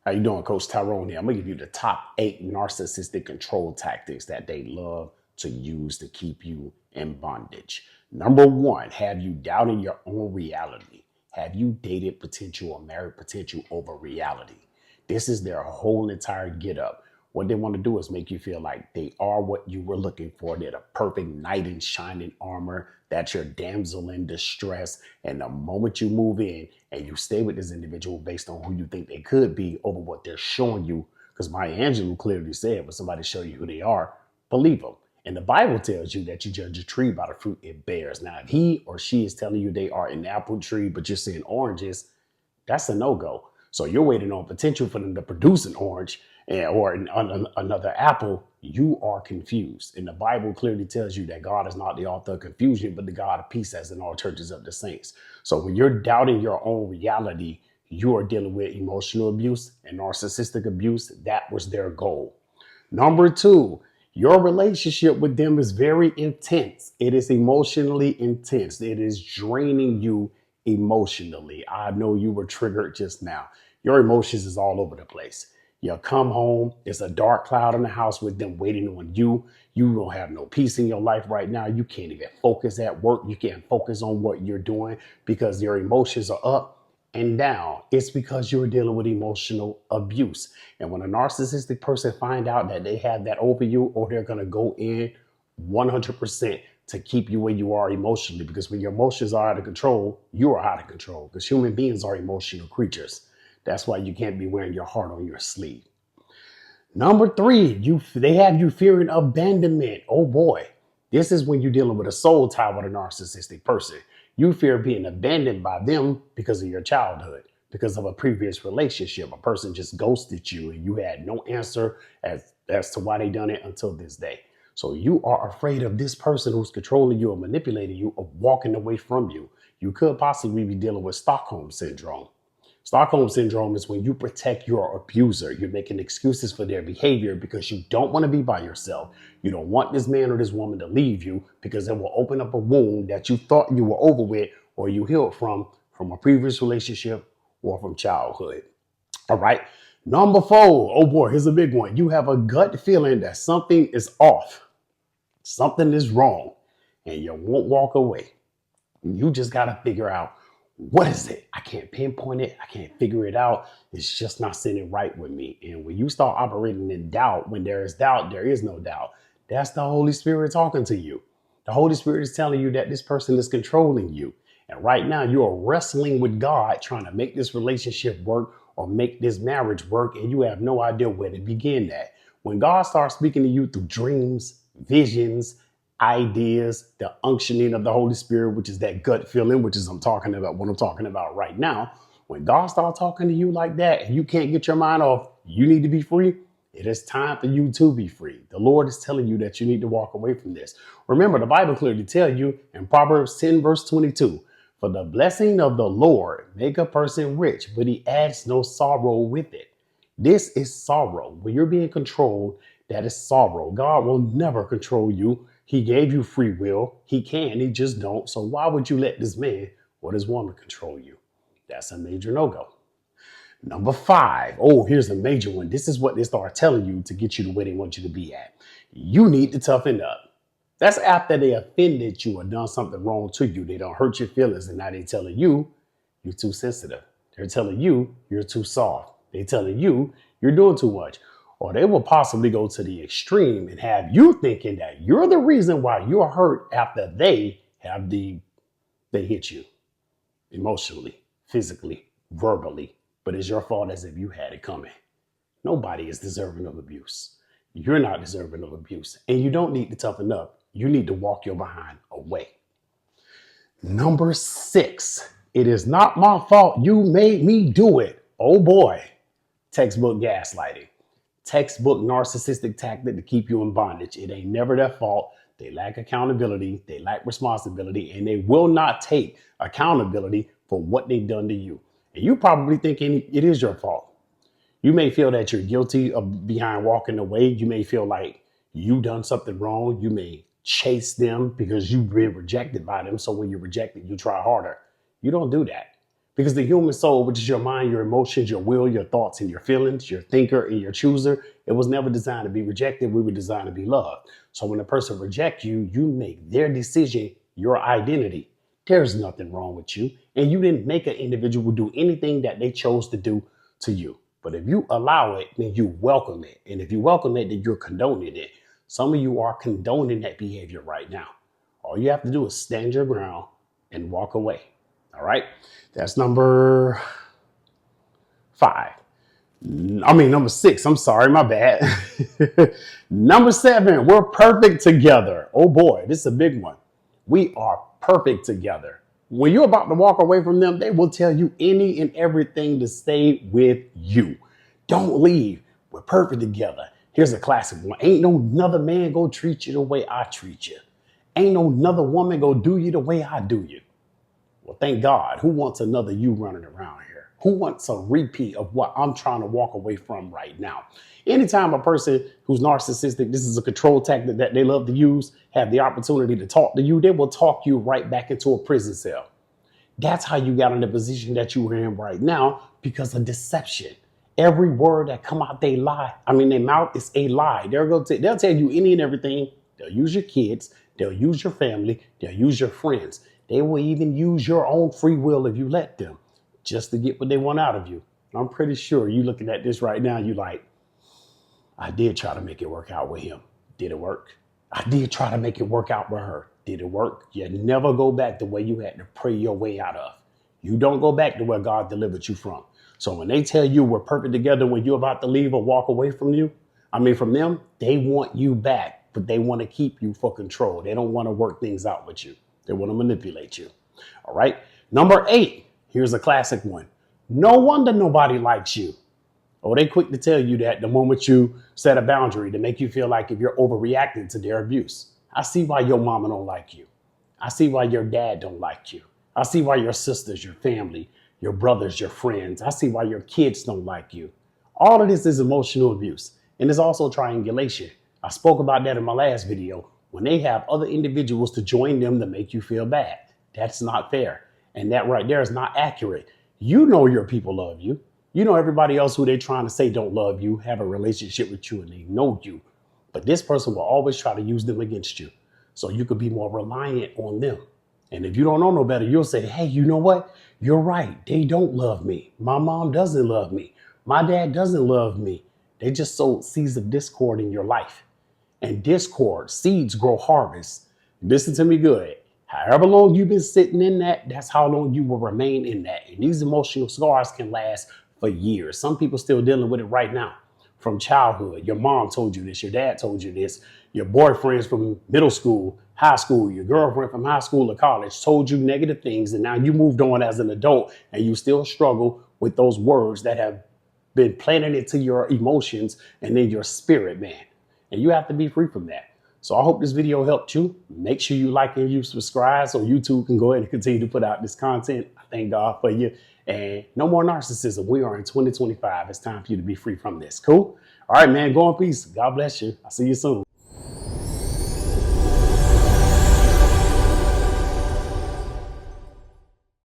How you doing, Coach Tyrone here? I'm gonna give you the top 8 narcissistic control tactics that they love to use to keep you in bondage. Number 1, have you doubting your own reality? Have you dated potential or married potential over reality? This is their whole entire get up. What they want to do is make you feel like they are what you were looking for. They're the perfect knight in shining armor. That's your damsel in distress. And the moment you move in and you stay with this individual based on who you think they could be over what they're showing you, because Maya Angelou clearly said, when somebody show you who they are, believe them. And the Bible tells you that you judge a tree by the fruit it bears. Now, if he or she is telling you they are an apple tree, but you're seeing oranges, that's a no-go. So you're waiting on potential for them to produce an orange or another apple. You are confused. And the Bible clearly tells you that God is not the author of confusion, but the God of peace, as in all churches of the saints. So when you're doubting your own reality, you are dealing with emotional abuse and narcissistic abuse. That was their goal. Number 2, your relationship with them is very intense. It is emotionally intense. It is draining you emotionally. I know you were triggered just now. Your emotions is all over the place. You come home, it's a dark cloud in the house with them waiting on you. You don't have no peace in your life right now. You can't even focus at work. You can't focus on what you're doing because your emotions are up and down. It's because you're dealing with emotional abuse. And when a narcissistic person find out that they have that over you, or they're going to go in 100% to keep you where you are emotionally, because when your emotions are out of control, you are out of control, because human beings are emotional creatures. That's why you can't be wearing your heart on your sleeve. Number 3, they have you fearing abandonment. Oh boy, this is when you're dealing with a soul tie with a narcissistic person. You fear being abandoned by them because of your childhood, because of a previous relationship. A person just ghosted you and you had no answer as to why they done it until this day. So you are afraid of this person who's controlling you or manipulating you, of walking away from you. You could possibly be dealing with Stockholm syndrome. Stockholm syndrome is when you protect your abuser. You're making excuses for their behavior because you don't want to be by yourself. You don't want this man or this woman to leave you because it will open up a wound that you thought you were over with or you healed from a previous relationship or from childhood. All right. Number 4. Oh boy, here's a big one. You have a gut feeling that something is off. Something is wrong and you won't walk away. You just got to figure out, what is it? I can't pinpoint it. I can't figure it out. It's just not sitting right with me. And when you start operating in doubt, when there is doubt, there is no doubt. That's the Holy Spirit talking to you. The Holy Spirit is telling you that this person is controlling you. And right now you are wrestling with God, trying to make this relationship work or make this marriage work. And you have no idea where to begin at. When God starts speaking to you through dreams, visions, ideas, the unctioning of the Holy Spirit, which is that gut feeling, which is what I'm talking about right now. When God starts talking to you like that and you can't get your mind off, you need to be free. It is time for you to be free. The Lord is telling you that you need to walk away from this. Remember, the Bible clearly tells you in Proverbs 10, verse 22, for the blessing of the Lord make a person rich, but he adds no sorrow with it. This is sorrow. When you're being controlled, that is sorrow. God will never control you. He gave you free will. He can, he just don't. So why would you let this man or this woman control you? That's a major no-go. Number 5. Oh, here's a major one. This is what they start telling you to get you to where they want you to be at. You need to toughen up. That's after they offended you or done something wrong to you. They don't hurt your feelings. And now they're telling you you're too sensitive. They're telling you you're too soft. They're telling you you're doing too much. Or they will possibly go to the extreme and have you thinking that you're the reason why you're hurt after they hit you emotionally, physically, verbally. But it's your fault as if you had it coming. Nobody is deserving of abuse. You're not deserving of abuse. And you don't need to toughen up. You need to walk your behind away. Number 6. It is not my fault. You made me do it. Oh boy. Textbook gaslighting. Textbook narcissistic tactic to keep you in bondage. It ain't never their fault. They lack accountability. They lack responsibility, and they will not take accountability for what they've done to you. And you probably thinking it is your fault. You may feel that you're guilty of behind walking away. You may feel like you done something wrong. You may chase them because you've been rejected by them. So when you're rejected, you try harder. You don't do that. Because the human soul, which is your mind, your emotions, your will, your thoughts, and your feelings, your thinker and your chooser, it was never designed to be rejected. We were designed to be loved. So when a person rejects you, you make their decision your identity. There's nothing wrong with you. And you didn't make an individual do anything that they chose to do to you. But if you allow it, then you welcome it. And if you welcome it, then you're condoning it. Some of you are condoning that behavior right now. All you have to do is stand your ground and walk away. All right. That's number 6. I'm sorry, my bad. Number 7, we're perfect together. Oh boy, this is a big one. We are perfect together. When you're about to walk away from them, they will tell you any and everything to stay with you. Don't leave. We're perfect together. Here's a classic one. Ain't no another man go treat you the way I treat you. Ain't no another woman go do you the way I do you. Well, thank God. Who wants another you running around here? Who wants a repeat of what I'm trying to walk away from right now? Anytime a person who's narcissistic, this is a control tactic that they love to use, have the opportunity to talk to you, they will talk you right back into a prison cell. That's how you got in the position that you are in right now, because of deception. Every word that come out their mouth is a lie. They'll tell you any and everything. They'll use your kids. They'll use your family. They'll use your friends. They will even use your own free will if you let them, just to get what they want out of you. And I'm pretty sure you looking at this right now, you like, I did try to make it work out with him. Did it work? I did try to make it work out with her. Did it work? You never go back the way you had to pray your way out of. You don't go back to where God delivered you from. So when they tell you we're perfect together when you're about to leave or walk away from them, they want you back, but they want to keep you for control. They don't want to work things out with you. They want to manipulate you. All right. Number 8, here's a classic one. No wonder nobody likes you. Oh, they quick to tell you that the moment you set a boundary to make you feel like if you're overreacting to their abuse. I see why your mama don't like you. I see why your dad don't like you. I see why your sisters, your family, your brothers, your friends. I see why your kids don't like you. All of this is emotional abuse. And it's also triangulation. I spoke about that in my last video. When they have other individuals to join them to make you feel bad. That's not fair. And that right there is not accurate. You know your people love you. You know everybody else who they're trying to say don't love you, have a relationship with you, and they know you. But this person will always try to use them against you. So you could be more reliant on them. And if you don't know no better, you'll say, hey, you know what? You're right. They don't love me. My mom doesn't love me. My dad doesn't love me. They just sowed seeds of discord in your life. And discord, seeds grow harvest. Listen to me good. However long you've been sitting in that, that's how long you will remain in that. And these emotional scars can last for years. Some people still dealing with it right now from childhood. Your mom told you this. Your dad told you this. Your boyfriends from middle school, high school, your girlfriend from high school or college told you negative things. And now you moved on as an adult and you still struggle with those words that have been planted into your emotions and in your spirit, man. And you have to be free from that. So I hope this video helped you. Make sure you like and you subscribe so YouTube can go ahead and continue to put out this content. I thank God for you. And no more narcissism. We are in 2025. It's time for you to be free from this. Cool? All right, man. Go in peace. God bless you. I'll see you soon.